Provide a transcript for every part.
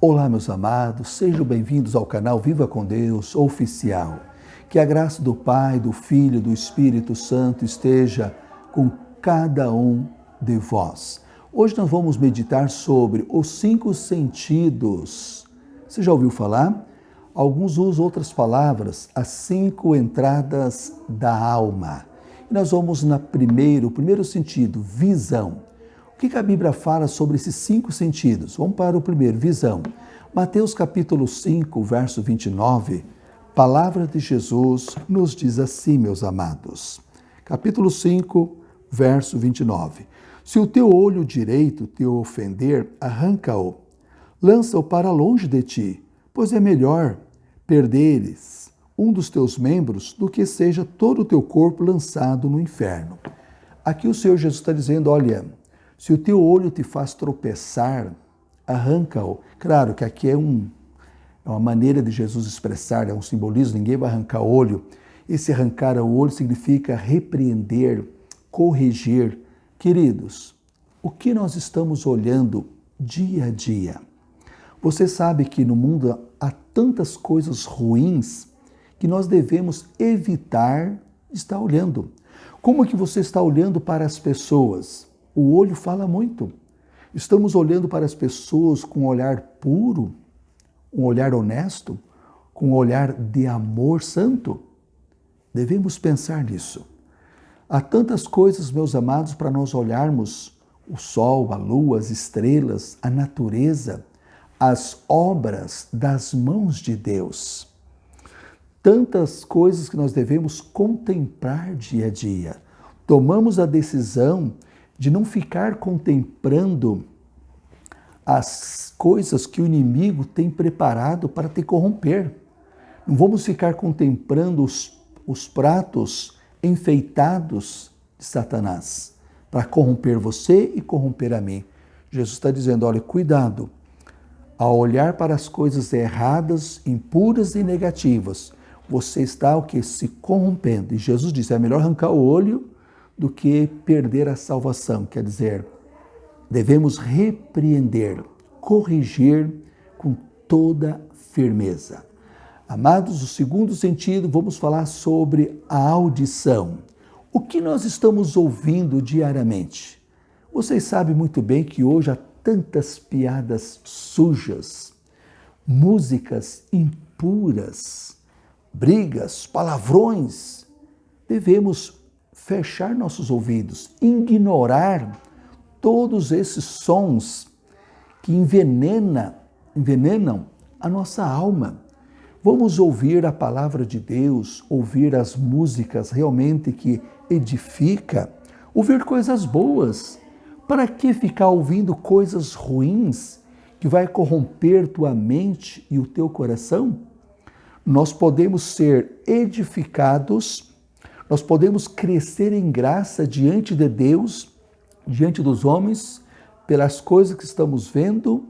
Olá, meus amados, sejam bem-vindos ao canal Viva com Deus Oficial. Que a graça do Pai, do Filho e do Espírito Santo esteja com cada um de vós. Hoje nós vamos meditar sobre os 5 sentidos. Você já ouviu falar? Alguns usam outras palavras, as 5 entradas da alma. E nós vamos o primeiro sentido, visão. O que a Bíblia fala sobre esses 5 sentidos? Vamos para o primeiro, visão. Mateus capítulo 5, verso 29, palavra de Jesus nos diz assim, meus amados. Capítulo 5, verso 29. Se o teu olho direito te ofender, arranca-o, lança-o para longe de ti, pois é melhor perderes um dos teus membros do que seja todo o teu corpo lançado no inferno. Aqui o Senhor Jesus está dizendo, olha, se o teu olho te faz tropeçar, arranca-o. Claro que aqui é uma maneira de Jesus expressar, é um simbolismo, ninguém vai arrancar o olho. Esse arrancar o olho significa repreender, corrigir. Queridos, o que nós estamos olhando dia a dia? Você sabe que no mundo há tantas coisas ruins que nós devemos evitar estar olhando. Como que você está olhando para as pessoas? O olho fala muito. Estamos olhando para as pessoas com um olhar puro, um olhar honesto, com um olhar de amor santo? Devemos pensar nisso. Há tantas coisas, meus amados, para nós olharmos o sol, a lua, as estrelas, a natureza, as obras das mãos de Deus. Tantas coisas que nós devemos contemplar dia a dia. Tomamos a decisão de não ficar contemplando as coisas que o inimigo tem preparado para te corromper. Não vamos ficar contemplando os pratos enfeitados de Satanás para corromper você e corromper a mim. Jesus está dizendo, olha, cuidado ao olhar para as coisas erradas, impuras e negativas. Você está o que? Se corrompendo. E Jesus disse, é melhor arrancar o olho do que perder a salvação. Quer dizer, devemos repreender, corrigir com toda firmeza. Amados, o segundo sentido, vamos falar sobre a audição. O que nós estamos ouvindo diariamente? Vocês sabem muito bem que hoje há tantas piadas sujas, músicas impuras, brigas, palavrões. Devemos fechar nossos ouvidos, ignorar todos esses sons que envenenam a nossa alma. Vamos ouvir a palavra de Deus, ouvir as músicas realmente que edifica, ouvir coisas boas. Para que ficar ouvindo coisas ruins que vai corromper tua mente e o teu coração? Nós podemos ser edificados, nós podemos crescer em graça diante de Deus, diante dos homens, pelas coisas que estamos vendo,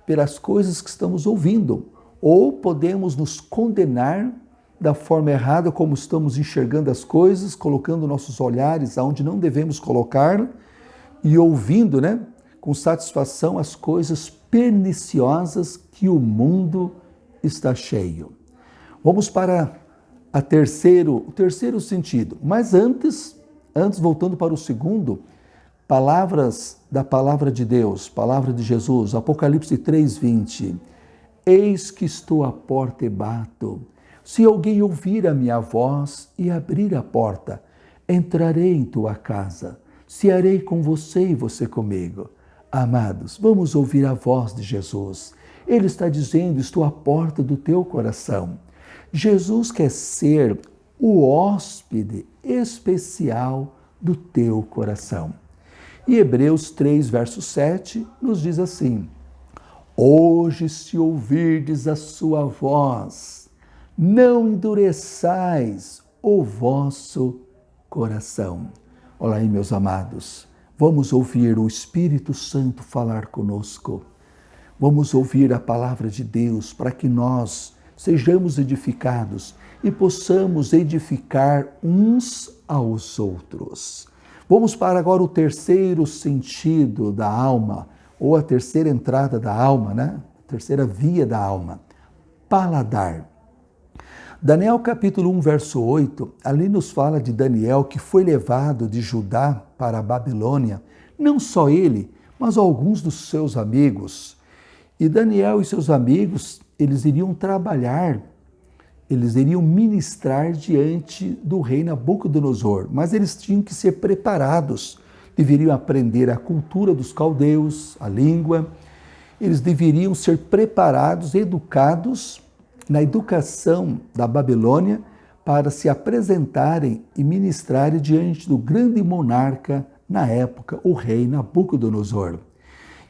pelas coisas que estamos ouvindo. Ou podemos nos condenar da forma errada como estamos enxergando as coisas, colocando nossos olhares aonde não devemos colocar e ouvindo, com satisfação as coisas perniciosas que o mundo está cheio. Vamos para o terceiro sentido. Mas antes, voltando para o segundo, palavras da palavra de Deus, palavra de Jesus, Apocalipse 3:20. Eis que estou à porta e bato. Se alguém ouvir a minha voz e abrir a porta, entrarei em tua casa, cearei com você e você comigo. Amados, vamos ouvir a voz de Jesus. Ele está dizendo, estou à porta do teu coração. Jesus quer ser o hóspede especial do teu coração. E Hebreus 3, verso 7, nos diz assim, hoje se ouvirdes a sua voz, não endureçais o vosso coração. Olha aí, meus amados, vamos ouvir o Espírito Santo falar conosco. Vamos ouvir a palavra de Deus para que nós sejamos edificados e possamos edificar uns aos outros. Vamos para agora o terceiro sentido da alma, ou a terceira entrada da alma, terceira via da alma, paladar. Daniel capítulo 1, verso 8, ali nos fala de Daniel que foi levado de Judá para a Babilônia, não só ele, mas alguns dos seus amigos. E Daniel e seus amigos, eles iriam trabalhar, eles iriam ministrar diante do rei Nabucodonosor, mas eles tinham que ser preparados, deveriam aprender a cultura dos caldeus, a língua, eles deveriam ser preparados, educados na educação da Babilônia para se apresentarem e ministrarem diante do grande monarca na época, o rei Nabucodonosor.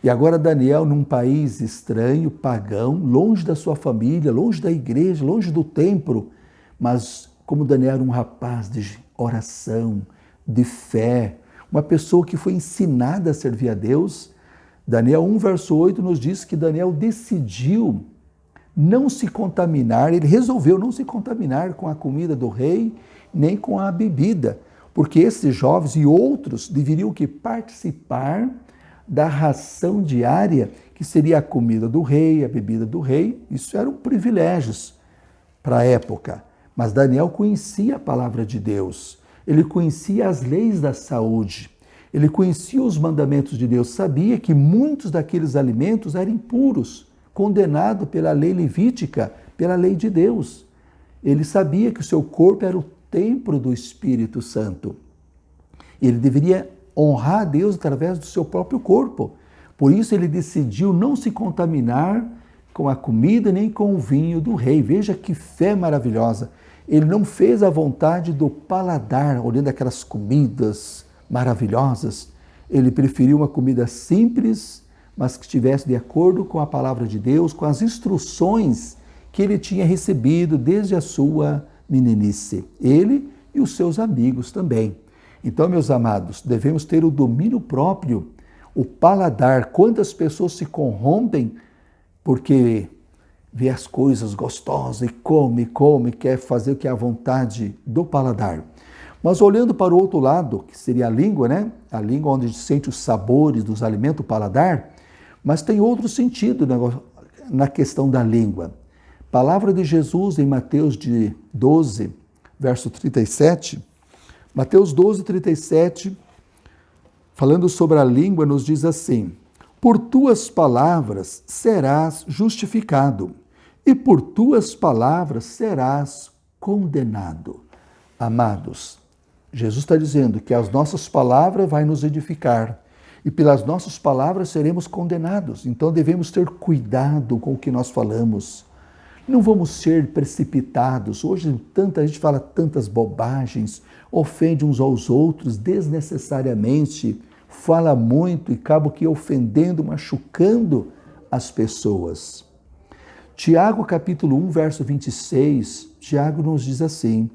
E agora Daniel, num país estranho, pagão, longe da sua família, longe da igreja, longe do templo, mas como Daniel era um rapaz de oração, de fé, uma pessoa que foi ensinada a servir a Deus, Daniel 1, verso 8 nos diz que Daniel decidiu não se contaminar, ele resolveu não se contaminar com a comida do rei, nem com a bebida, porque esses jovens e outros deveriam que participar da ração diária, que seria a comida do rei, a bebida do rei. Isso eram privilégios para a época. Mas Daniel conhecia a palavra de Deus, ele conhecia as leis da saúde, ele conhecia os mandamentos de Deus, sabia que muitos daqueles alimentos eram impuros, condenado pela lei levítica, pela lei de Deus. Ele sabia que o seu corpo era o templo do Espírito Santo. Ele deveria honrar a Deus através do seu próprio corpo. Por isso ele decidiu não se contaminar com a comida nem com o vinho do rei. Veja que fé maravilhosa. Ele não fez a vontade do paladar, olhando aquelas comidas maravilhosas. Ele preferiu uma comida simples, mas que estivesse de acordo com a palavra de Deus, com as instruções que ele tinha recebido desde a sua meninice. Ele e os seus amigos também. Então, meus amados, devemos ter o domínio próprio, o paladar. Quantas pessoas se corrompem porque vê as coisas gostosas e come, quer fazer o que é a vontade do paladar. Mas olhando para o outro lado, que seria a língua, né? A língua onde a gente sente os sabores dos alimentos, o paladar, mas tem outro sentido na questão da língua. Palavra de Jesus em Mateus 12, verso 37. Mateus 12, 37, falando sobre a língua, nos diz assim: por tuas palavras serás justificado, e por tuas palavras serás condenado. Amados, Jesus está dizendo que as nossas palavras vão nos edificar, e pelas nossas palavras seremos condenados. Então devemos ter cuidado com o que nós falamos. Não vamos ser precipitados. Hoje a gente fala tantas bobagens, ofende uns aos outros desnecessariamente, fala muito e acaba que ofendendo, machucando as pessoas. Tiago capítulo 1, verso 26, Tiago nos diz assim: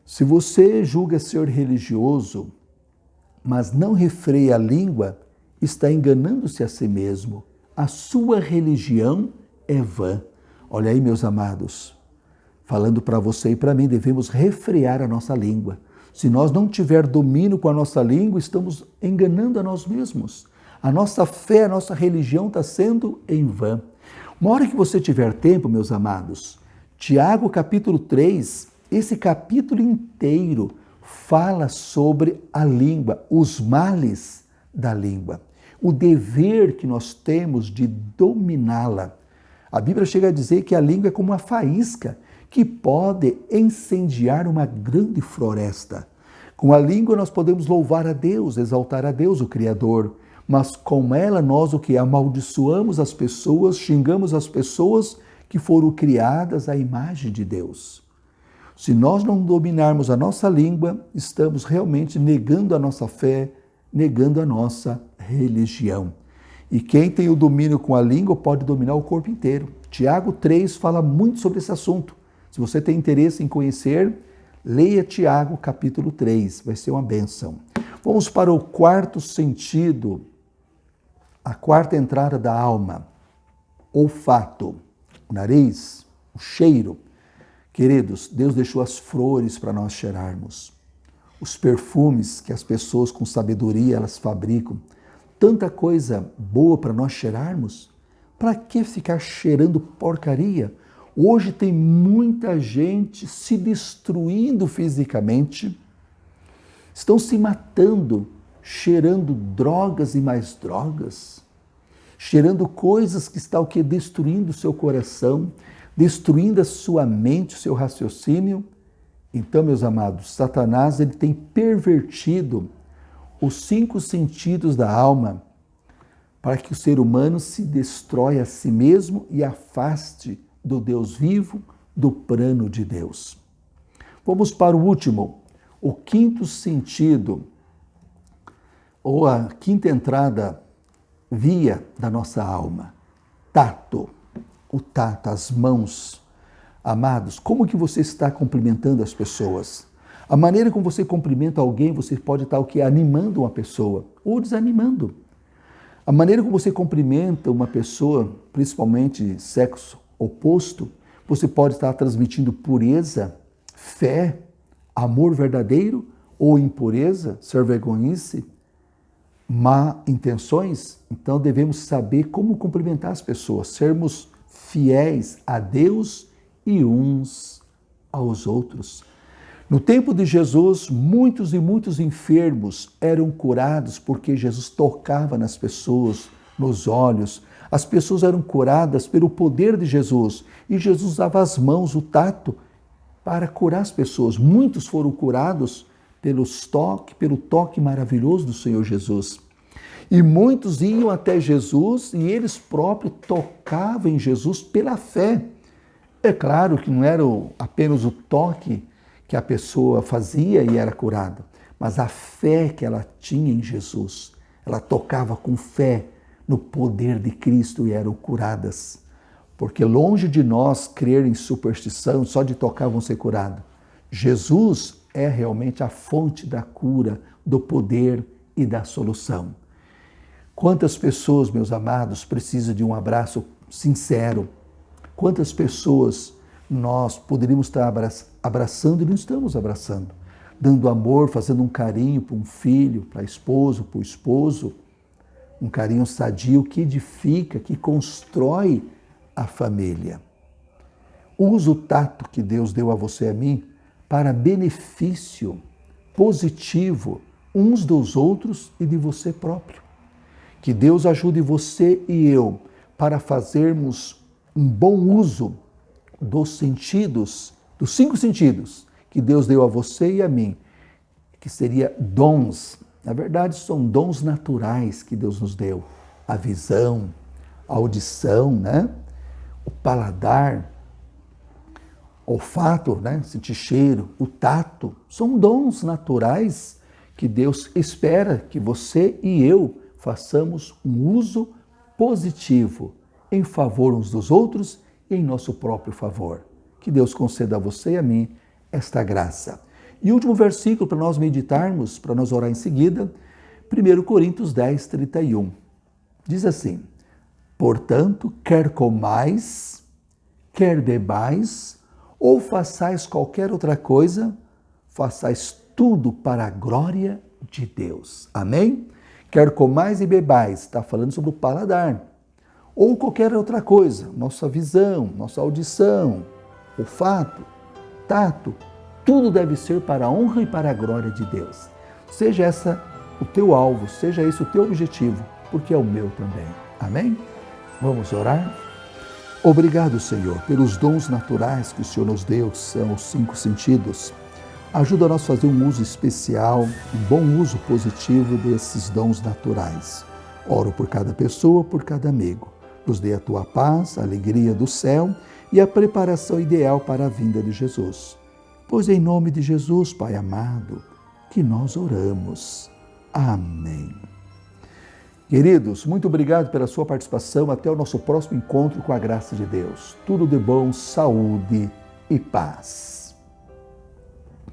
se você julga ser religioso, mas não refreia a língua, está enganando-se a si mesmo. A sua religião é vã. Olha aí, meus amados, falando para você e para mim, devemos refrear a nossa língua. Se nós não tiver domínio com a nossa língua, estamos enganando a nós mesmos. A nossa fé, a nossa religião está sendo em vão. Uma hora que você tiver tempo, meus amados, Tiago capítulo 3, esse capítulo inteiro fala sobre a língua, os males da língua, o dever que nós temos de dominá-la. A Bíblia chega a dizer que a língua é como uma faísca que pode incendiar uma grande floresta. Com a língua nós podemos louvar a Deus, exaltar a Deus, o Criador, mas com ela nós o que? Amaldiçoamos as pessoas, xingamos as pessoas que foram criadas à imagem de Deus. Se nós não dominarmos a nossa língua, estamos realmente negando a nossa fé, negando a nossa religião. E quem tem o domínio com a língua pode dominar o corpo inteiro. Tiago 3 fala muito sobre esse assunto. Se você tem interesse em conhecer, leia Tiago capítulo 3, vai ser uma bênção. Vamos para o quarto sentido, a quarta entrada da alma, olfato, o nariz, o cheiro. Queridos, Deus deixou as flores para nós cheirarmos, os perfumes que as pessoas com sabedoria elas fabricam, tanta coisa boa para nós cheirarmos, Para que ficar cheirando porcaria? Hoje tem muita gente se destruindo fisicamente, estão se matando, cheirando drogas e mais drogas, cheirando coisas que estão destruindo o seu coração, destruindo a sua mente, o seu raciocínio. Então, meus amados, Satanás ele tem pervertido os 5 sentidos da alma para que o ser humano se destrói a si mesmo e afaste do Deus vivo, do plano de Deus. Vamos para o último, o 5º sentido, ou a 5ª entrada via da nossa alma, tato. O tato, as mãos. Amados, como que você está cumprimentando as pessoas? A maneira como você cumprimenta alguém, você pode estar animando uma pessoa ou desanimando. A maneira como você cumprimenta uma pessoa, principalmente sexo oposto, você pode estar transmitindo pureza, fé, amor verdadeiro ou impureza, ser vergonhice, má intenções. Então devemos saber como cumprimentar as pessoas, sermos fiéis a Deus e uns aos outros. No tempo de Jesus, muitos e muitos enfermos eram curados porque Jesus tocava nas pessoas, nos olhos. As pessoas eram curadas pelo poder de Jesus e Jesus usava as mãos, o tato, para curar as pessoas. Muitos foram curados pelo toque maravilhoso do Senhor Jesus. E muitos iam até Jesus e eles próprios tocavam em Jesus pela fé. É claro que não era apenas o toque que a pessoa fazia e era curada, mas a fé que ela tinha em Jesus. Ela tocava com fé no poder de Cristo e eram curadas. Porque longe de nós crer em superstição, só de tocar vão ser curados. Jesus é realmente a fonte da cura, do poder e da solução. Quantas pessoas, meus amados, precisam de um abraço sincero? Quantas pessoas nós poderíamos estar abraçando e não estamos abraçando? Dando amor, fazendo um carinho para um filho, para a esposa, para o esposo. Um carinho sadio que edifica, que constrói a família. Usa o tato que Deus deu a você e a mim para benefício positivo uns dos outros e de você próprio. Que Deus ajude você e eu para fazermos um bom uso dos sentidos, dos 5 sentidos que Deus deu a você e a mim, que seria dons. Na verdade, são dons naturais que Deus nos deu. A visão, a audição, né? O paladar, o olfato, né? Sentir cheiro, o tato. São dons naturais que Deus espera que você e eu façamos um uso positivo em favor uns dos outros e em nosso próprio favor. Que Deus conceda a você e a mim esta graça. E o último versículo para nós meditarmos, para nós orar em seguida, 1 Coríntios 10, 31. Diz assim: portanto, quer comais, quer bebais, ou façais qualquer outra coisa, façais tudo para a glória de Deus. Amém? Quer comais e bebais, está falando sobre o paladar. Ou qualquer outra coisa, nossa visão, nossa audição, olfato, tato, tudo deve ser para a honra e para a glória de Deus. Seja essa o teu alvo, seja esse o teu objetivo, porque é o meu também. Amém? Vamos orar? Obrigado, Senhor, pelos dons naturais que o Senhor nos deu, que são os 5 sentidos. Ajuda nós a fazer um uso especial, um bom uso positivo desses dons naturais. Oro por cada pessoa, por cada amigo. Nos dê a tua paz, a alegria do céu e a preparação ideal para a vinda de Jesus. Pois em nome de Jesus, Pai amado, que nós oramos. Amém. Queridos, muito obrigado pela sua participação. Até o nosso próximo encontro com a graça de Deus. Tudo de bom, saúde e paz.